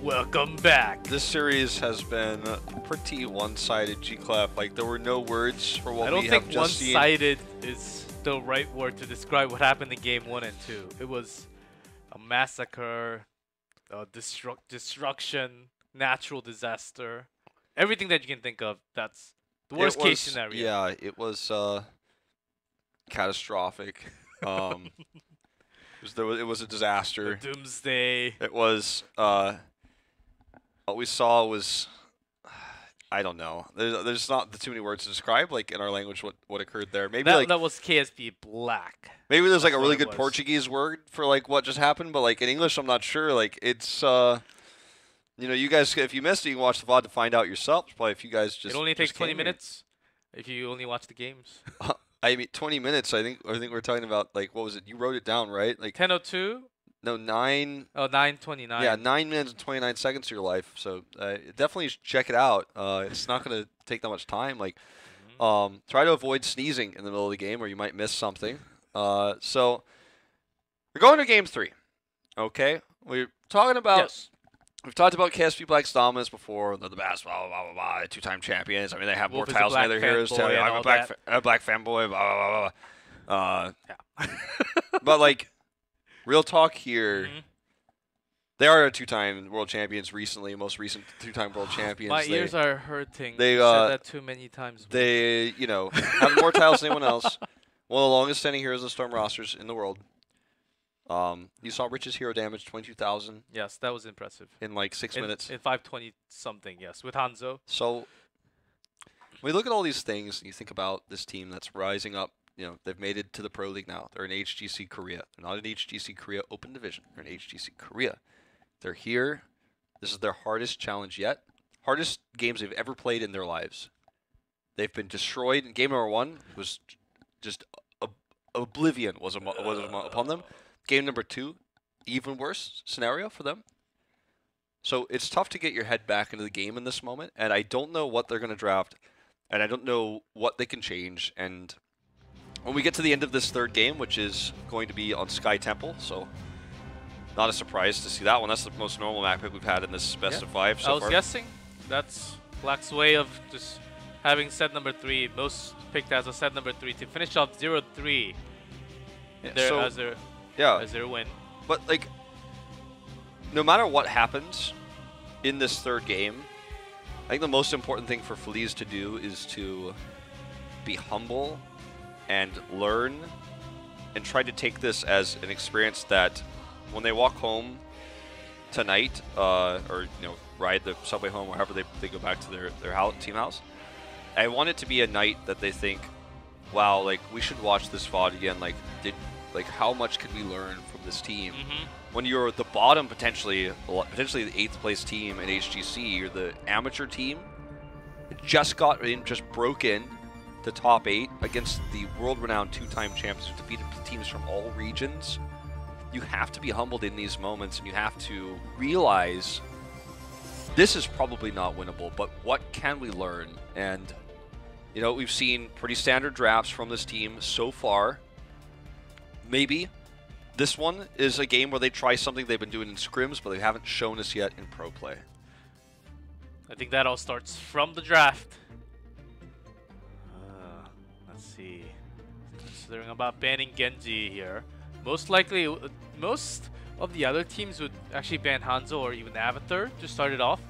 Welcome back. This series has been pretty one-sided, G-Clap. Like, there were no words for what we have just seen. I don't think one-sided is the right word to describe what happened in Game 1 and 2. It was a massacre, destruction, natural disaster. Everything that you can think of, that's the worst case scenario. Yeah, it was catastrophic. It was a disaster. The doomsday. It was, what we saw was, I don't know. There's not too many words to describe, like, in our language, what occurred there. Maybe that was KSV Black. Maybe there's like a really good Portuguese word for like what just happened, but like in English, I'm not sure. Like it's, you know, you guys, if you missed it, you can watch the VOD to find out yourself. Probably if you guys just. It only takes 20 minutes if you only watch the games. I mean, 20 minutes. I think we're talking about like what was it? You wrote it down, right? Like 10:02. No, 9. Oh, 9:29. Yeah, 9 minutes and 29 seconds of your life. So definitely check it out. It's not going to take that much time. Like, try to avoid sneezing in the middle of the game, or you might miss something. So we're going to Game 3. Okay, we're talking about. Yes. We've talked about KSV Black's dominance before. They're the best, blah, blah, blah, blah, two-time champions. I mean, they have more titles than other heroes. I'm a black fanboy, blah, blah, blah, blah. Yeah. But, like, real talk here, they are two-time world champions recently, most recent two-time world champions. My ears are hurting. They said that too many times. They, you know, have more titles than anyone else. One of the longest-standing heroes of the Storm rosters in the world. You saw Rich's hero damage 22,000. Yes, that was impressive. In like 6 minutes. In 520 something, yes, with Hanzo. So when you look at all these things and you think about this team that's rising up, you know, they've made it to the Pro League now. They're in HGC Korea. They're not in HGC Korea Open Division. They're in HGC Korea. They're here. This is their hardest challenge yet. Hardest games they've ever played in their lives. They've been destroyed. In game number 1 was just oblivion was upon them. Game number 2, even worse scenario for them. So it's tough to get your head back into the game in this moment, and I don't know what they're going to draft, and I don't know what they can change. And when we get to the end of this third game, which is going to be on Sky Temple, so not a surprise to see that one. That's the most normal map pick we've had in this best of 5 so far. I was guessing that's Black's way of just having set number 3, most picked as a set number 3 to finish off 0-3 as their win. But, like, no matter what happens in this third game, I think the most important thing for Feliz to do is to be humble and learn and try to take this as an experience that when they walk home tonight, or, you know, ride the subway home or however they go back to their team house, I want it to be a night that they think, wow, like, we should watch this VOD again. Like, how much can we learn from this team? When you're the bottom, potentially the 8th place team in HGC, you're the amateur team. Just broke in the top 8 against the world-renowned two-time champions who defeated teams from all regions. You have to be humbled in these moments, and you have to realize this is probably not winnable, but what can we learn? And, you know, we've seen pretty standard drafts from this team so far. Maybe this one is a game where they try something they've been doing in scrims, but they haven't shown us yet in pro play. I think that all starts from the draft. Let's see. Considering about banning Genji here, most likely, most of the other teams would actually ban Hanzo or even Avatar to start it off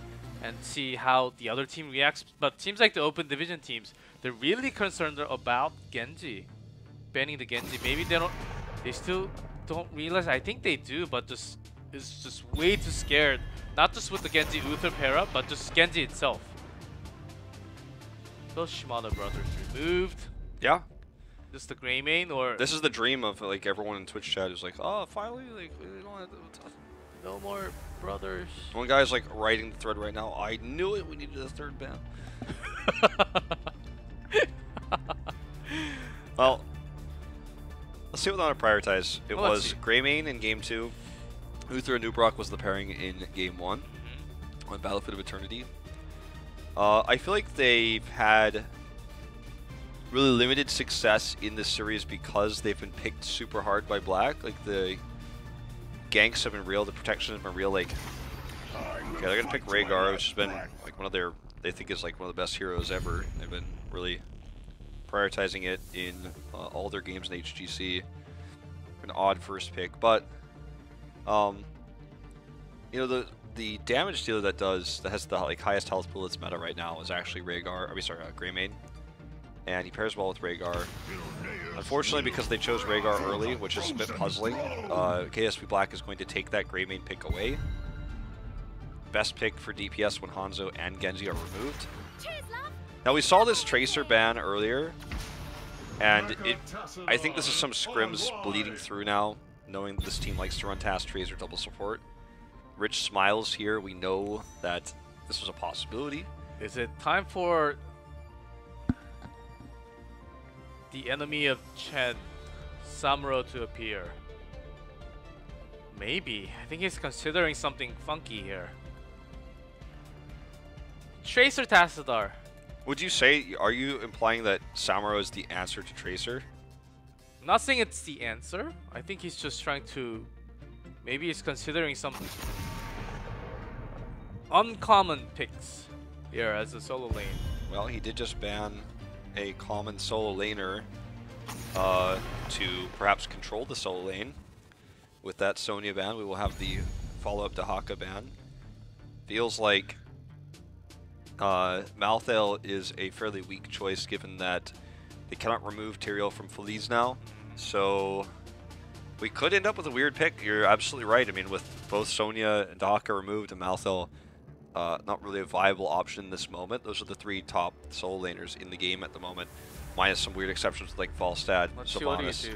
and see how the other team reacts. But teams like the Open Division teams, they're really concerned about Genji. Banning the Genji. Maybe they still don't realize. I think they do, but is just way too scared. Not just with the Genji Uther pair up, but just Genji itself. Those Shimano brothers removed. Yeah. Just the gray main, or this is the dream of like everyone in Twitch chat is like, oh, finally, like we don't have no more brothers. One guy's like writing the thread right now. I knew it. We needed a third ban. Well. Let's see what they want to prioritize. It was Greymane in Game 2. Uther and Nubrock was the pairing in Game 1 on Battlefield of Eternity. I feel like they've had really limited success in this series because they've been picked super hard by Black. Like, the ganks have been real, the protection has been real. Like, Okay, they're gonna pick Rhaegar, which has been like one of their, they think is like one of the best heroes ever. They've been really prioritizing it in all their games in HGC. An odd first pick, but you know, the damage dealer that has the like highest health pool that's meta right now is actually Rhaegar. I mean, sorry, Greymane, and he pairs well with Rhaegar. Unfortunately, because they chose Rhaegar early, which is a bit puzzling, KSV Black is going to take that Greymane pick away. Best pick for DPS when Hanzo and Genji are removed. Now we saw this Tracer ban earlier, and I think this is some scrims bleeding through now, knowing that this team likes to run Task Tracer double support. Rich smiles here. We know that this was a possibility. Is it time for the enemy of Chen, Samuro, to appear? Maybe. I think he's considering something funky here. Tracer Tassadar. Would you say, are you implying that Samuro is the answer to Tracer? I'm not saying it's the answer. I think he's just trying to... Maybe he's considering some uncommon picks here as a solo lane. Well, he did just ban a common solo laner to perhaps control the solo lane. With that Sonya ban, we will have the follow-up Dahaka ban. Feels like Malthael is a fairly weak choice given that they cannot remove Tyrael from Feliz now. So we could end up with a weird pick. You're absolutely right. I mean, with both Sonya and Dahaka removed and Malthael not really a viable option in this moment. Those are the three top solo laners in the game at the moment, minus some weird exceptions like Falstad, Sylvanas,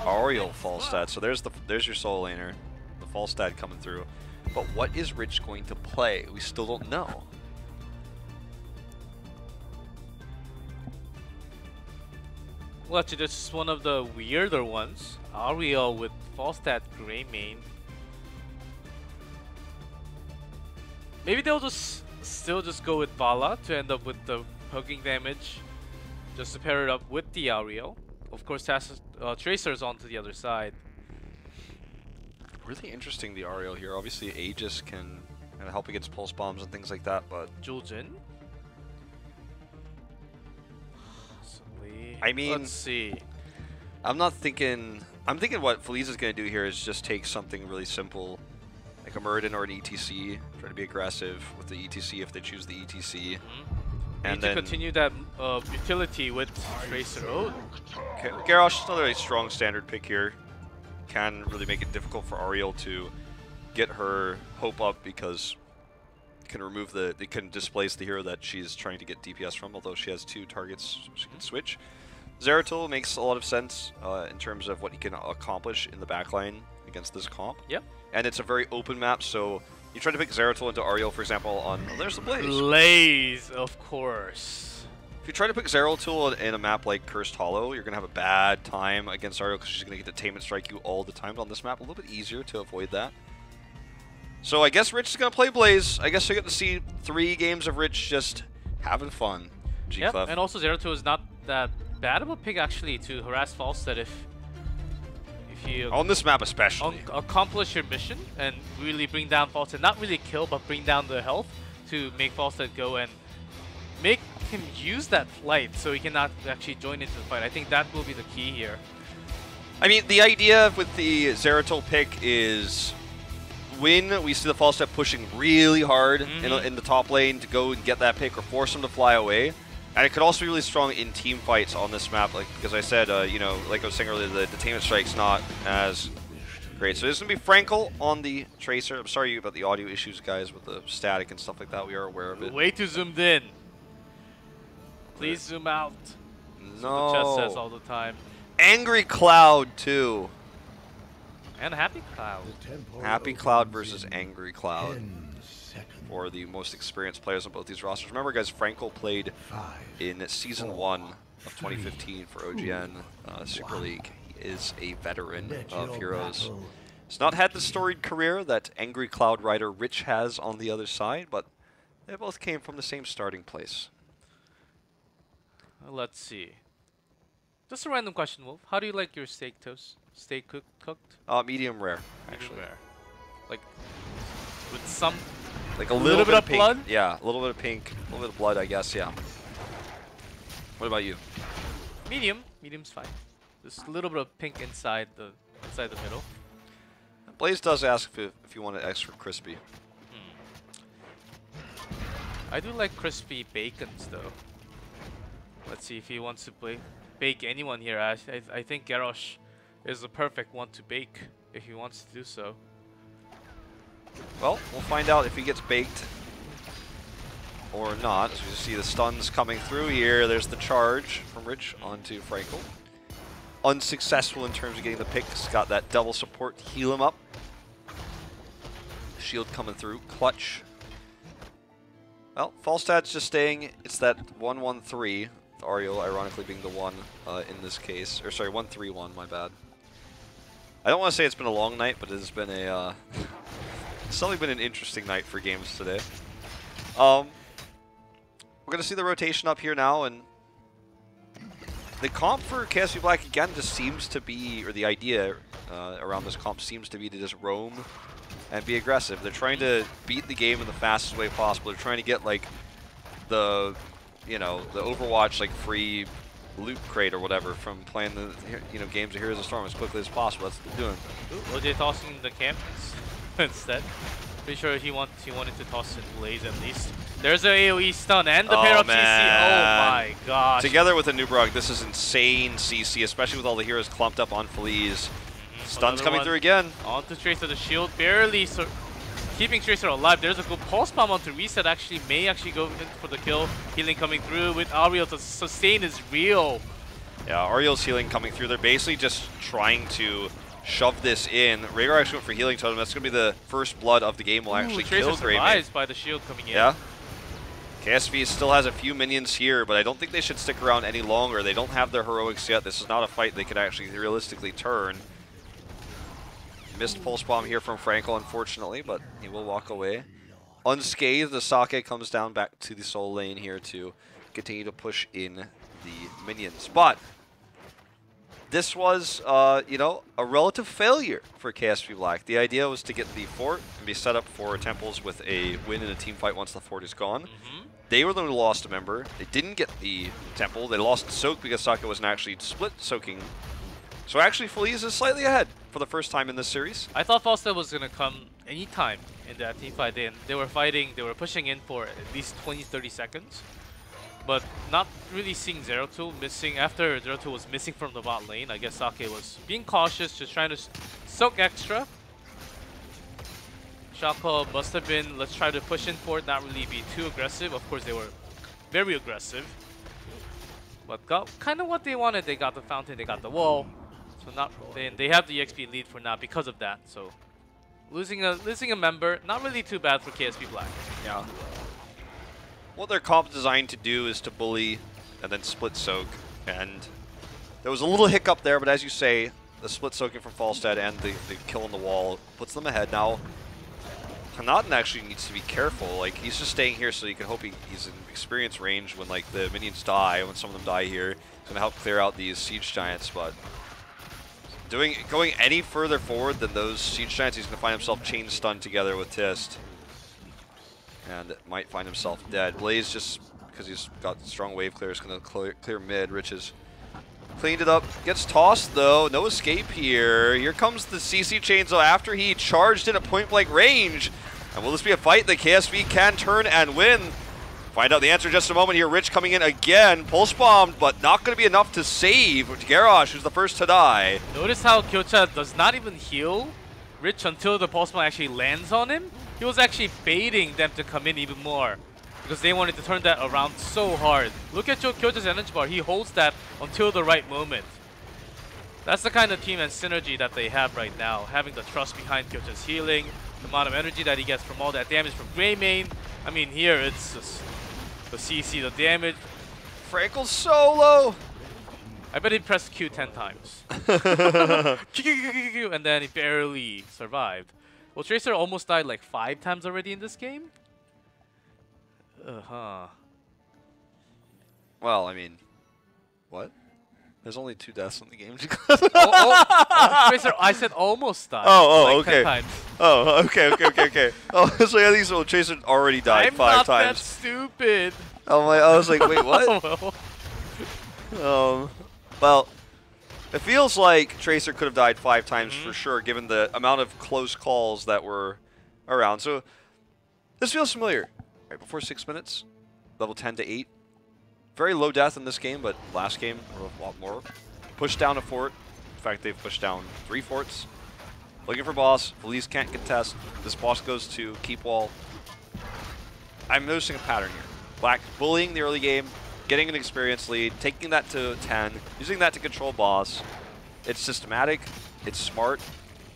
Ariel, Falstad. So there's your solo laner, the Falstad coming through. But what is Rich going to play? We still don't know. Well, actually, this is one of the weirder ones. Ariel with Falstad Greymane. Maybe they'll still just go with Vala to end up with the hooking damage, just to pair it up with the Ariel. Of course, Tracer's onto the other side. Really interesting, the Ariel here. Obviously, Aegis can kind of help against pulse bombs and things like that, but Juljin. I mean, let's see. I'm thinking what Feliz is going to do here is just take something really simple, like a Muradin or an ETC, try to be aggressive with the ETC if they choose the ETC. And then continue that utility with Tracer. Oh. Okay, Garrosh is another really strong standard pick here. Can really make it difficult for Ariel to get her hope up because it can displace the hero that she's trying to get DPS from, although she has two targets she can switch. Zeratul makes a lot of sense in terms of what he can accomplish in the backline against this comp. Yep. And it's a very open map, so you try to pick Zeratul into Ariel, for example, on... Oh, there's the Blaze. Blaze, of course. If you try to pick Zeratul in a map like Cursed Hollow, you're going to have a bad time against Ariel because she's going to get to Tame and Strike you all the time. But on this map, a little bit easier to avoid that. So I guess Rich is going to play Blaze. I guess we get to see 3 games of Rich just having fun. Yep, and also Zeratul is not that bad of a pick actually to harass Falstad if you on this map especially accomplish your mission and really bring down Falstad, not really kill but bring down the health to make Falstad go and make him use that flight so he cannot actually join into the fight. I think that will be the key here. I mean, the idea with the Zeratul pick is when we see the Falstad pushing really hard in the top lane to go and get that pick or force him to fly away. And it could also be really strong in team fights on this map, like because I said, you know, like I was saying earlier, the Detainment Strike's not as great. So this is going to be Frankel on the Tracer. I'm sorry about the audio issues, guys, with the static and stuff like that. We are aware of it. Way too zoomed in. Please zoom out. No. The chest says all the time. Angry Cloud, too. And Happy Cloud. Happy Cloud versus Angry Cloud. For the most experienced players on both these rosters. Remember, guys, Frankel played in Season 1 of 2015 for OGN Super League. He is a veteran of Heroes. He's not had the storied career that Angry Cloud Rider Rich has on the other side, but they both came from the same starting place. Let's see. Just a random question, Wolf. How do you like your steak toast? Steak cooked? Medium rare, actually. Medium rare. Like with some like a little bit of pink. blood. Yeah, a little bit of pink, a little bit of blood, I guess. Yeah. What about you? Medium. Medium's fine. Just a little bit of pink inside the middle. Blaze does ask if you want it extra crispy. I do like crispy bacons though. Let's see if he wants to bake anyone here. I think Garrosh is the perfect one to bake if he wants to do so. Well, we'll find out if he gets baked or not. As we see the stuns coming through here. There's the charge from Rich onto Frankel. Unsuccessful in terms of getting the picks. Got that double support to heal him up. Shield coming through. Clutch. Well, Falstad's just staying. It's that 1-1-3. Ariel ironically being the one in this case. Or sorry, 1-3-1, my bad. I don't want to say it's been a long night, but it has been a... it's certainly been an interesting night for games today. We're going to see the rotation up here now, and the comp for KSV Black again just seems to be, or the idea around this comp seems to be to just roam and be aggressive. They're trying to beat the game in the fastest way possible. They're trying to get like the, you know, the Overwatch like free loot crate or whatever from playing the, you know, games of Heroes of Storm as quickly as possible. That's what they're doing. Ooh, OJ tossing the camp instead. Pretty sure he wanted to toss in Blaze at least. There's an AoE stun and the pair of CC. Oh my gosh. Together with a Nubrog, this is insane CC, especially with all the heroes clumped up on Feliz. Stuns coming through again. Onto Tracer, the shield barely keeping Tracer alive. There's a good pulse bomb onto Reset. Actually, may actually go in for the kill. Healing coming through with Ariel to sustain is real. Yeah, Ariel's healing coming through. They're basically just trying to shove this in. Rhaegar actually went for healing totem. That's going to be the first blood of the game. Will actually kill Greymane. Survives by the shield coming in. Yeah. KSV still has a few minions here, but I don't think they should stick around any longer. They don't have their heroics yet. This is not a fight they could actually realistically turn. Missed pulse bomb here from Frankel, unfortunately, but he will walk away. Unscathed, the Sake comes down back to the soul lane here to continue to push in the minions. But this was, you know, a relative failure for KSV Black. The idea was to get the fort and be set up for Temples with a win in a team fight once the fort is gone. They were the one who lost a member. They didn't get the Temple. They lost Soak because Sake wasn't actually split soaking. So actually, Feliz is slightly ahead for the first time in this series. I thought Falstad was going to come anytime in that team fight. They were fighting, they were pushing in for at least 20-30 seconds. But not really seeing 0-2 missing. After 0-2 was missing from the bot lane, I guess Sake was being cautious, just trying to soak extra. Shot call must have been, let's try to push in for it, not really be too aggressive. Of course, they were very aggressive. But got kind of what they wanted. They got the fountain, they got the wall. So not they have the XP lead for now because of that. So losing a member, not really too bad for KSV Black. Yeah. What their comp designed to do is to bully and then split soak. And there was a little hiccup there, but as you say, the split soaking from Falstad and the kill on the wall puts them ahead. Now, Hanaten actually needs to be careful. Like, he's just staying here so you can hope he's in experience range when, like, the minions die, when some of them die here. It's going to help clear out these siege giants, but going any further forward than those siege giants, he's going to find himself chain stunned together with Tist. And might find himself dead. Blaze, just because he's got strong wave clear, is going to clear mid. Rich has cleaned it up. Gets tossed, though. No escape here. Here comes the CC chains, though, after he charged in at point-blank range. And will this be a fight that KSV can turn and win? Find out the answer in just a moment here. Rich coming in again. Pulse bombed, but not going to be enough to save Garrosh, who's the first to die. Notice how Kyocha does not even heal Rich until the pulse bomb actually lands on him. He was actually baiting them to come in even more because they wanted to turn that around so hard. Look at Kyocha's energy bar. He holds that until the right moment. That's the kind of team and synergy that they have right now. Having the trust behind Kyocha's healing, the amount of energy that he gets from all that damage from Greymane. I mean, here it's just the CC, the damage. Frankel's solo. I bet he pressed Q 10 times. And then he barely survived. Well, Tracer almost died like 5 times already in this game. Well, I mean, what? There's only 2 deaths in the game. Tracer, I said almost died. Oh, like 10 okay. times. Oh, okay. Oh, so I think so. Tracer already died 5 I'm not times. that stupid. Oh my! I was like, wait, what? Well. Well, it feels like Tracer could have died 5 times for sure, given the amount of close calls that were around. So this feels familiar. Right before 6 minutes, level 10 to 8. Very low death in this game, but last game a lot more. Pushed down a fort. In fact, they've pushed down 3 forts. Looking for boss. Feliz can't contest. This boss goes to keep wall. I'm noticing a pattern here. Black bullying the early game, getting an experience lead, taking that to 10, using that to control boss. It's systematic. It's smart.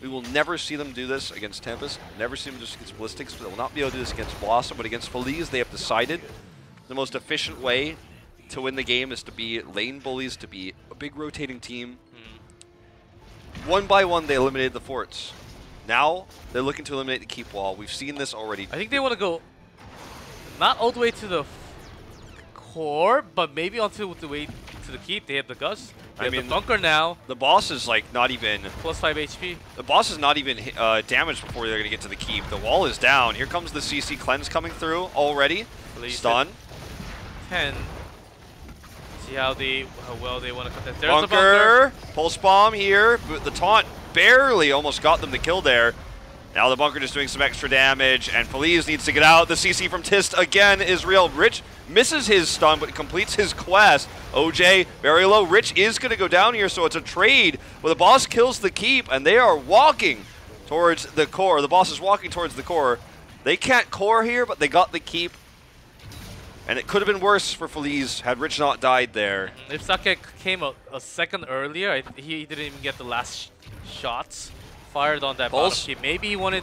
We will never see them do this against Tempest. Never see them do this against Ballistics. They will not be able to do this against Blossom, but against Feliz, they have decided the most efficient way to win the game is to be lane bullies, to be a big rotating team. One by one, they eliminated the forts. Now, they're looking to eliminate the keep wall. We've seen this already. I think they want to go not all the way to the core, but maybe onto the way to the keep. They have the Gus. They have the bunker now. The boss is like not even... Plus 5 HP. The boss is not even damaged before they're going to get to the keep. The wall is down. Here comes the CC cleanse coming through already. Stun. 10. See how well they want to contest. There's Bunker. the bunker. Pulse bomb here. The taunt barely almost got them the kill there. Now the bunker just doing some extra damage, and Feliz needs to get out. The CC from Tist again is real. Rich misses his stun, but completes his quest. OJ very low. Rich is going to go down here, so it's a trade where the boss kills the keep, and they are walking towards the core. The boss is walking towards the core. They can't core here, but they got the keep. And it could have been worse for Feliz had Rich not died there. If Sake came a second earlier, he didn't even get the last shots fired on that bottom keep. Maybe he wanted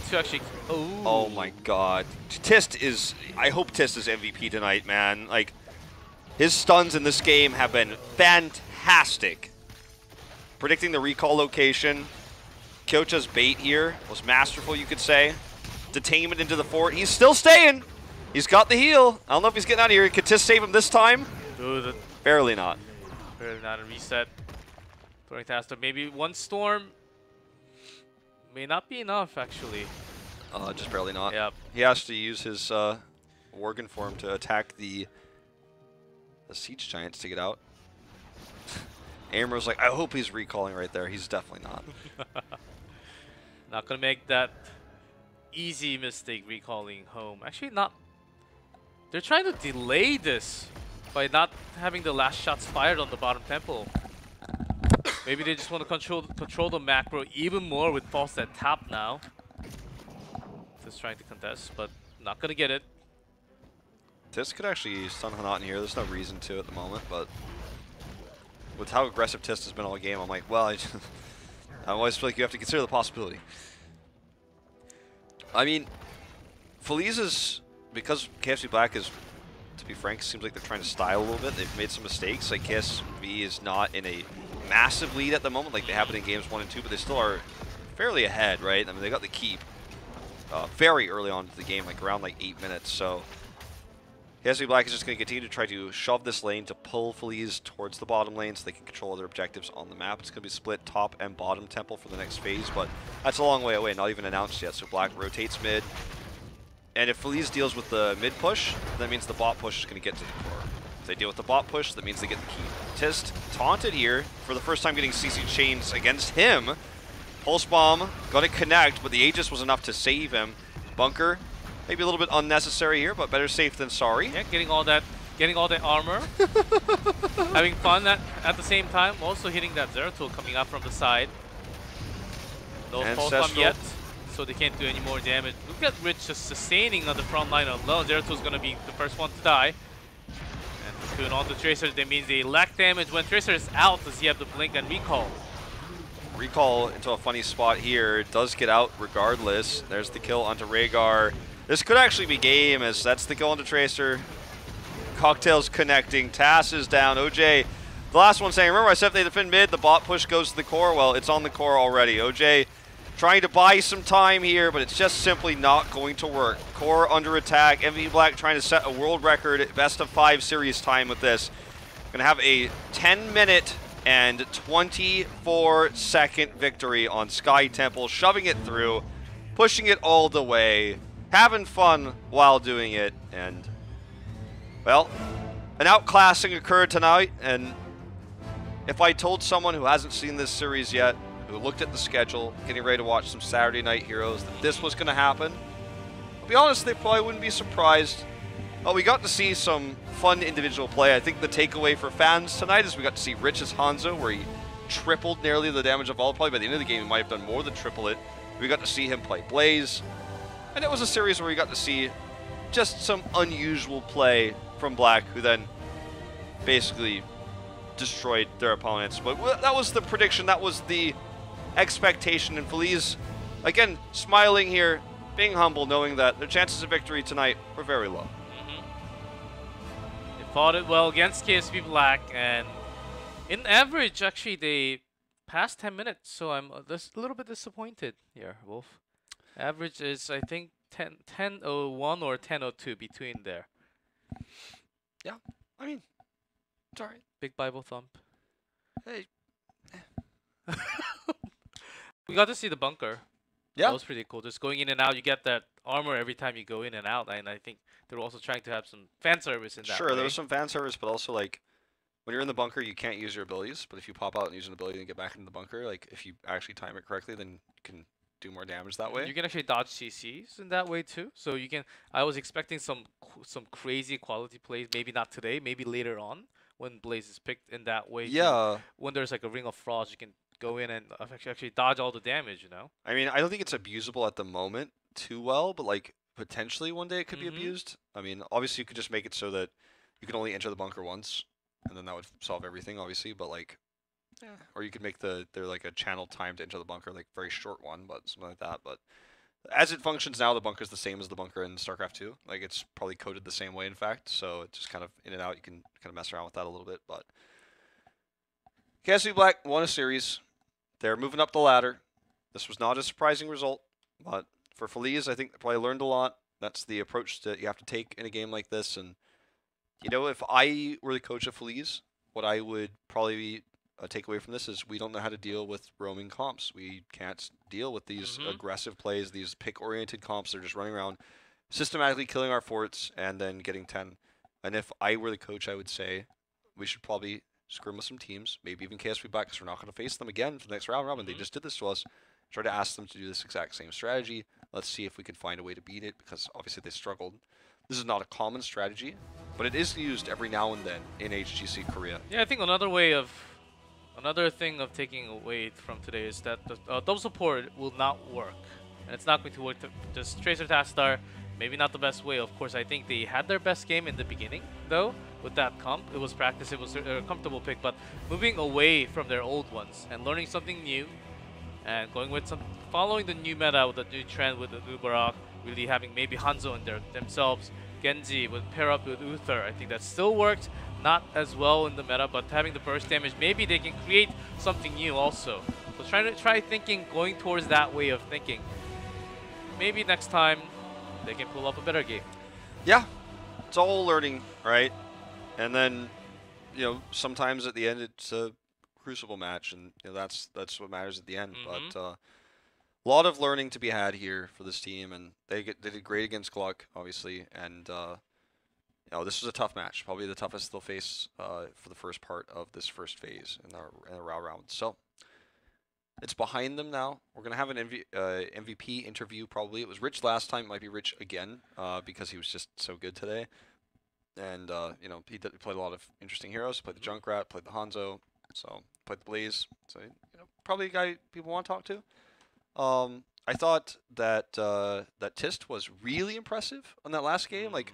to actually... Oh my god. Tist is... I hope Tist is MVP tonight, man. Like, his stuns in this game have been fantastic. Predicting the recall location. Kyocha's bait here was masterful, you could say. Detainment into the fort. He's still staying! He's got the heal. I don't know if he's getting out of here. Could Tist save him this time? Barely not. Barely not. A reset. Throwing faster. Maybe one storm may not be enough, actually. Just barely not. Yep. He has to use his Worgen form to attack the Siege Giants to get out. Amro's like, I hope he's recalling right there. He's definitely not. Not going to make that easy mistake recalling home. Actually, not. They're trying to delay this by not having the last shots fired on the bottom temple. Maybe they just want to control the macro even more with False at top now. Just trying to contest, but not going to get it. Tis could actually stun Hanat in here. There's no reason to at the moment, but with how aggressive Tist has been all game, I'm like, well, I always feel like you have to consider the possibility. I mean, Feliz is, because KSV Black is, to be frank, seems like they're trying to style a little bit. They've made some mistakes. Like, KSV is not in a massive lead at the moment, like they have it in games 1 and 2, but they still are fairly ahead, right? I mean, they got the keep very early on into the game, like around like 8 minutes. So KSV Black is just going to continue to try to shove this lane to pull Feliz towards the bottom lane so they can control other objectives on the map. It's going to be split top and bottom temple for the next phase, but that's a long way away, not even announced yet. So Black rotates mid, and if Feliz deals with the mid push, that means the bot push is going to get to the core. If they deal with the bot push, that means they get the keep. Tist taunted here for the first time, getting CC chains against him. Pulse bomb, got to connect, but the Aegis was enough to save him. Bunker, maybe a little bit unnecessary here, but better safe than sorry. Yeah, getting all that armor. Having fun at the same time, also hitting that Zeratul coming up from the side. No pulse bomb yet, so they can't do any more damage. Look at Rich just sustaining on the front line alone. Zeratul's gonna be the first one to die. And Cocoon on the Tracer, that means they lack damage when Tracer is out. Does he have the blink and recall? Recall into a funny spot here. Does get out regardless. There's the kill onto Rhaegar. This could actually be game, as that's the kill onto Tracer. Cocktails connecting. Tass is down. OJ, the last one saying, remember I said if they defend mid, the bot push goes to the core? Well, it's on the core already. OJ trying to buy some time here, but it's just simply not going to work. Core under attack. KSV Black trying to set a world record best of 5 series time with this. Gonna have a 10-minute and 24-second victory on Sky Temple, shoving it through, pushing it all the way, having fun while doing it, and, well, an outclassing occurred tonight, and if I told someone who hasn't seen this series yet, who looked at the schedule, getting ready to watch some Saturday Night Heroes, that this was going to happen, I'll be honest, they probably wouldn't be surprised. Well, we got to see some fun individual play. I think the takeaway for fans tonight is we got to see Rich's Hanzo, where he tripled nearly the damage of all. Probably by the end of the game, he might have done more than triple it. We got to see him play Blaze. And it was a series where we got to see just some unusual play from Black, who then basically destroyed their opponents. But that was the prediction. That was the expectation. And Feliz, again, smiling here, being humble, knowing that their chances of victory tonight were very low. Fought it well against KSV Black, and in average, actually, they passed 10 minutes, so I'm a little bit disappointed here, Wolf. Average is, I think, 10:01 or 10:02 between there. Yeah, I mean, it's all right. Big Bible thump. Hey. We got to see the bunker. Yeah. That was pretty cool. Just going in and out, you get that armor every time you go in and out, and I think they were also trying to have some fan service in that. Sure, there was some fan service, but also, like, when you're in the bunker, you can't use your abilities, but if you pop out and use an ability and get back into the bunker, like, if you actually time it correctly, then you can do more damage that way. You can actually dodge CCs in that way too. So you can. I was expecting some crazy quality plays. Maybe not today. Maybe later on when Blaze is picked in that way. Yeah. When there's like a Ring of Frost, you can go in and actually dodge all the damage. You know. I mean, I don't think it's abusable at the moment too well, but like potentially one day it could be abused. I mean, obviously you could just make it so that you can only enter the bunker once, and then that would solve everything, obviously. But like. Yeah. Or you could make they're like a channel time to enter the bunker, like very short one, but something like that. But as it functions now, the bunker's the same as the bunker in StarCraft 2. Like it's probably coded the same way, in fact. So it's just kind of in and out. You can kind of mess around with that a little bit. But KSV Black won a series. They're moving up the ladder. This was not a surprising result, but for Feliz, I think they probably learned a lot. That's the approach that you have to take in a game like this. And you know, if I were the coach of Feliz, what I would probably take away from this is we don't know how to deal with roaming comps. We can't deal with these aggressive plays, these pick-oriented comps. They're just running around, systematically killing our forts, and then getting 10. And if I were the coach, I would say we should probably scrim with some teams, maybe even KSV Black, because we're not going to face them again for the next round robin. They just did this to us. Try to ask them to do this exact same strategy. Let's see if we can find a way to beat it, because obviously they struggled. This is not a common strategy, but it is used every now and then in HGC Korea. Yeah, I think another thing of taking away from today is that the double support will not work. And it's not going to work. Just Tracer Tastar, maybe not the best way. Of course, I think they had their best game in the beginning, though, with that comp. It was practice, it was a comfortable pick, but moving away from their old ones and learning something new and going with following the new meta with the new trend with the Ubarak, really having maybe Hanzo in themselves, Genji would pair up with Uther. I think that still worked. Not as well in the meta, but having the burst damage, maybe they can create something new also. So try thinking, going towards that way of thinking. Maybe next time they can pull up a better game. Yeah, it's all learning, right? And then, you know, sometimes at the end it's a crucible match, and you know, that's what matters at the end. But a lot of learning to be had here for this team, and they did great against Gluck, obviously, and. You know, this was a tough match, probably the toughest they'll face for the first part of this first phase in the round. So it's behind them now. We're gonna have an MVP interview probably. It was Rich last time, it might be Rich again because he was just so good today. And you know, he played a lot of interesting heroes. Played the Junkrat, played the Hanzo, so played the Blaze. So you know, probably a guy people want to talk to. I thought that that Tist was really impressive on that last game. Like.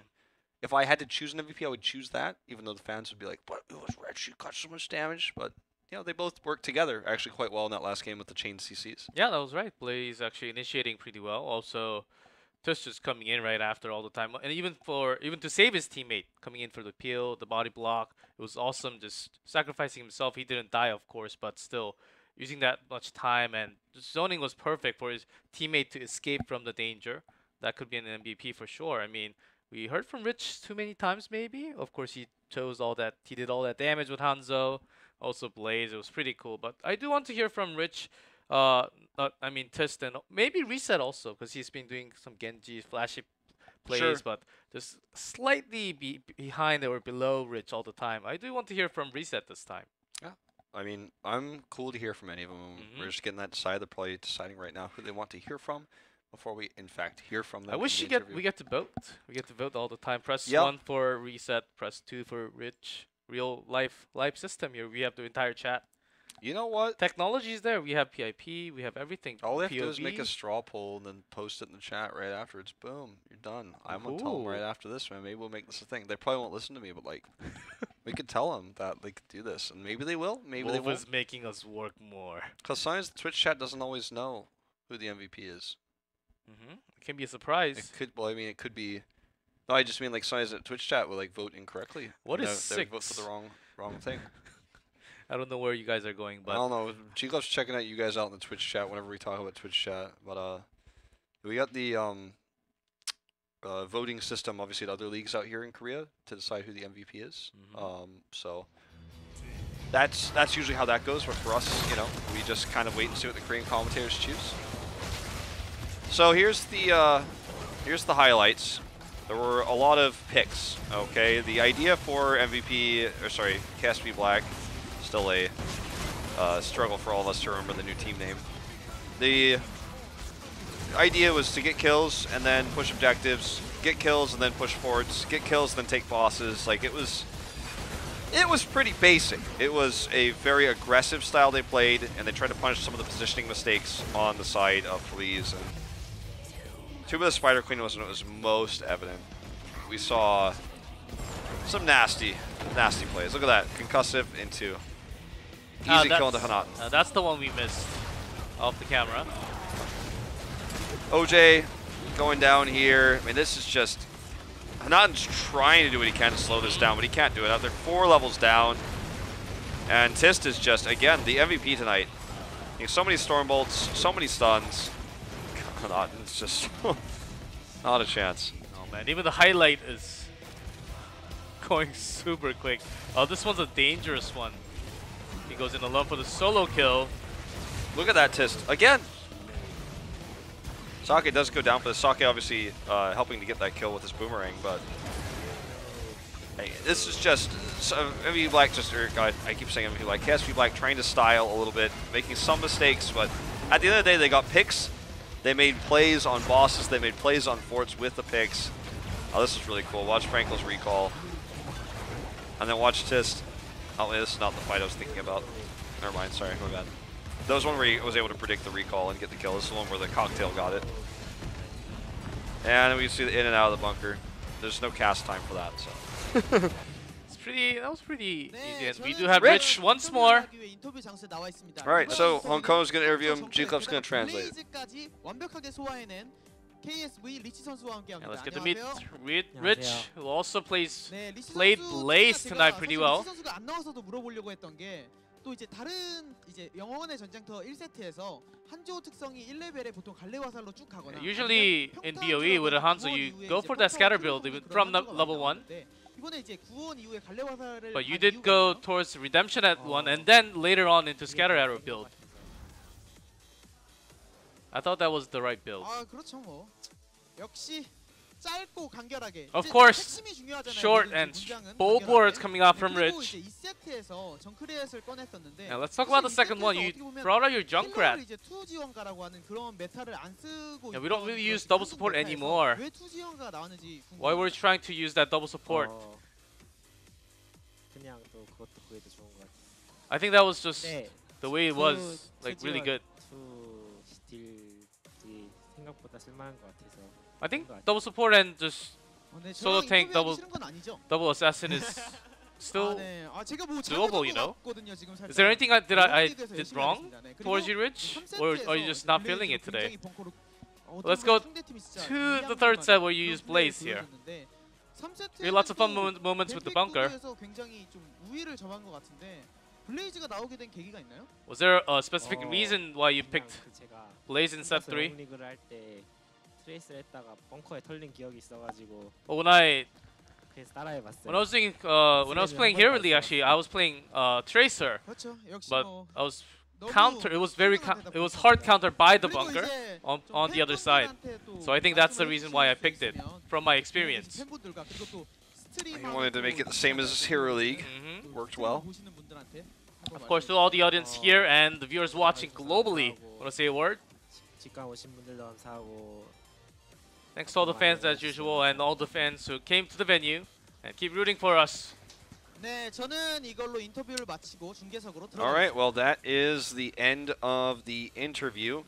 If I had to choose an MVP, I would choose that, even though the fans would be like, but it was Red, she got so much damage. But, you know, they both worked together actually quite well in that last game with the chain CCs. Yeah, that was right. Blaze actually initiating pretty well. Also, Tush just coming in right after all the time. And even to save his teammate, coming in for the peel, the body block, it was awesome. Just sacrificing himself. He didn't die, of course, but still using that much time. And the zoning was perfect for his teammate to escape from the danger. That could be an MVP for sure. I mean, we heard from Rich too many times, maybe. Of course, he chose all that. He did all that damage with Hanzo. Also Blaze. It was pretty cool. But I do want to hear from Rich. I mean Tristan. Maybe Reset also, because he's been doing some Genji flashy plays, Sure. but just slightly behind or below Rich all the time. I do want to hear from Reset this time. Yeah. I mean, I'm cool to hear from any of them. We're just getting that decided. They're probably deciding right now who they want to hear from before we, in fact, hear from them. I wish we get to vote. We get to vote all the time. Press Yep. 1 for Reset. Press 2 for Rich. Real life system here. We have the entire chat. You know what? Technology is there. We have PIP. We have everything. All they have to do is POV. make a straw poll and then post it in the chat right afterwards. Boom, you're done. I'm gonna tell them right after this, man. Maybe we'll make this a thing. They probably won't listen to me, but like, we could tell them that they could do this, and maybe they will. Maybe they won't. is making us work more. Because sometimes the Twitch chat doesn't always know who the MVP is. It can be a surprise. It could. Well, I mean, it could be. No, I just mean like sometimes the Twitch chat will like vote incorrectly. What is they 6? vote for the wrong thing. I don't know where you guys are going, but I don't know. G-Glove's checking out you guys out in the Twitch chat whenever we talk about Twitch chat. But we got the voting system, obviously, at other leagues out here in Korea to decide who the MVP is. So that's usually how that goes. But for us, you know, we just kind of wait and see what the Korean commentators choose. So here's the highlights. There were a lot of picks. Okay, the idea for MVP, or sorry, KSV Black. Still a struggle for all of us to remember the new team name. The idea was to get kills and then push objectives, get kills and then push forwards, get kills and then take bosses. Like it was pretty basic. It was a very aggressive style they played, and they tried to punish some of the positioning mistakes on the side of Feliz. And Tomb of the Spider Queen was when it was most evident. We saw some nasty plays. Look at that, concussive into. Easy kill into Hanaten. That's the one we missed off the camera. OJ going down here. I mean, this is just... Hanaten's trying to do what he can to slow this down, but he can't do it. They're 4 levels down. And Tist is just, again, the MVP tonight. He has so many Storm Bolts, so many stuns. Hanaten's just not a chance. Oh, man. Even the highlight is going super quick. Oh, this one's a dangerous one. He goes in alone for the solo kill. Look at that Tist. Again! Sake does go down for the Sake, obviously helping to get that kill with his boomerang, but hey, this is just MVP Black. I keep saying MVP Black. KSV Black trying to style a little bit, making some mistakes, but at the end of the day, they got picks. They made plays on bosses. They made plays on forts with the picks. Oh, this is really cool. Watch Frankel's recall, and then watch Tist. Oh, this is not the fight I was thinking about. Never mind. Sorry, my bad. That was one where he was able to predict the recall and get the kill. This is the one where the cocktail got it. And we see the in and out of the bunker. There's no cast time for that, so. That was pretty easy. And we do have Rich once more. Alright, so Hong Kong is going to interview him. G-Club's going to translate it. And let's get to meet Rich, who also played Blaze tonight pretty well. 또 이제 다른 이제 영원의 전쟁터 1세트에서 한조 특성이 1레벨에 보통 갈래 화살로 쭉 가거나 usually in BOE with a Hanzo you go for that scatter build even from level 1. 이번에 이제 구원 이후에 갈래 화살을 But you did go towards redemption at 1 and then later on into scatter arrow build. I thought that was the right build. 아 그렇죠 뭐. 역시 짧고 간결하게. Of course, short and bold words coming out from Rich. Now let's talk about the second one. You brought out your Junkrat. Yeah, we don't really use double support anymore. Why were you trying to use that double support? I think that was just the way it was, like really good. I think double support and just solo tank double assassin is still doable, you know? Is there anything I did wrong towards you, Rich? Or are you just not feeling it today? Let's go to the third set where you use Blaze here. You had lots of fun moments with the bunker. Was there a specific reason why you picked Blaze in set 3? Well, when I 그래서 따라해봤어요. When I was playing Hero League, actually, I was playing Tracer, 그렇죠. 역시 but 뭐 I was 너무 counter. It was very it was hard countered by the bunker on the other side. So I think that's the reason why I picked it from my experience. He wanted to make it the same as Hero League. Worked well. Of course, to all the audience here and the viewers watching globally, want to say a word? 직관 오신 분들도 감사하고. Thanks to all the fans as usual and all the fans who came to the venue and keep rooting for us. 네, 저는 이걸로 인터뷰를 마치고 중계석으로 들어가겠습니다. All right, well, that is the end of the interview.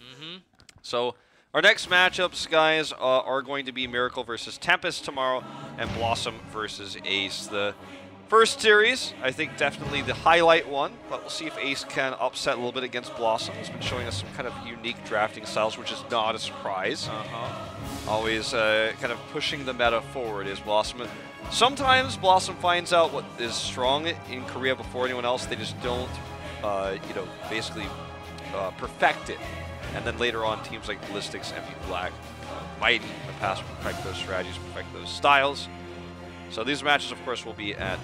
So our next matchups, guys, are going to be Miracle versus Tempest tomorrow and Blossom versus Ace. The first series, I think definitely the highlight one, but we'll see if Ace can upset a little bit against Blossom. He's been showing us some kind of unique drafting styles, which is not a surprise. Always kind of pushing the meta forward is Blossom. Sometimes Blossom finds out what is strong in Korea before anyone else. They just don't, you know, basically perfect it. And then later on, teams like Ballistics, MV Black, might in the past perfect those strategies, perfect those styles. So these matches, of course, will be at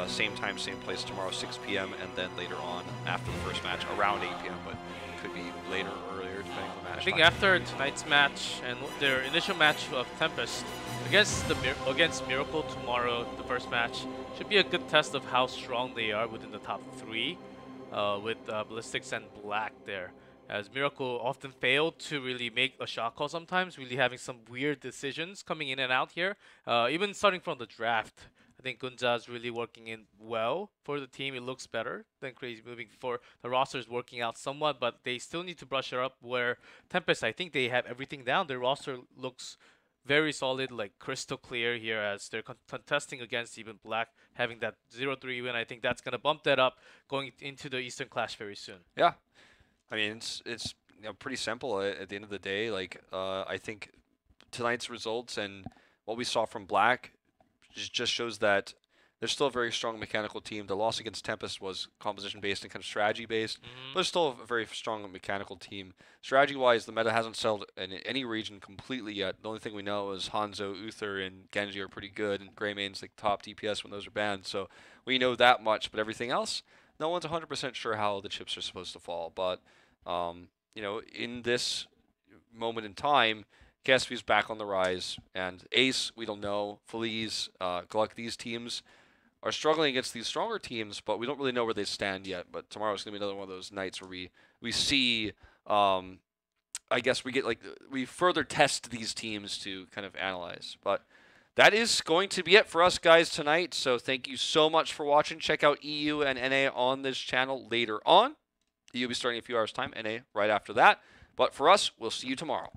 same time, same place tomorrow, 6 p.m. and then later on after the first match around 8 p.m. But it could be later or earlier depending on the match. I think after tonight's match and their initial match of Tempest against Miracle tomorrow, the first match should be a good test of how strong they are within the top 3 with Ballistics and Black there. As Miracle often failed to really make a shot call sometimes, really having some weird decisions coming in and out here. Even starting from the draft, I think Gunja's really working in well for the team. It looks better than Crazy moving for the roster is working out somewhat, but they still need to brush it up. Where Tempest, I think they have everything down. Their roster looks very solid, like crystal clear here as they're contesting against even Black, having that 0-3 win. I think that's going to bump that up going into the Eastern Clash very soon. Yeah. I mean, it's you know, pretty simple at the end of the day. Like, I think tonight's results and what we saw from Black just shows that they're still a very strong mechanical team. The loss against Tempest was composition-based and kind of strategy-based, but it's still a very strong mechanical team. Strategy-wise, the meta hasn't settled in any region completely yet. The only thing we know is Hanzo, Uther, and Genji are pretty good, and Greymane's like top DPS when those are banned. So we know that much, but everything else, no one's 100% sure how the chips are supposed to fall. But you know, in this moment in time, KSV's back on the rise, and Ace, we don't know, Feliz, Gluck, these teams are struggling against these stronger teams, but we don't really know where they stand yet. But tomorrow's going to be another one of those nights where we see, I guess we further test these teams to kind of analyze. But that is going to be it for us guys tonight, so thank you so much for watching. Check out EU and NA on this channel later on. EU will be starting in a few hours' time, NA right after that. But for us, we'll see you tomorrow.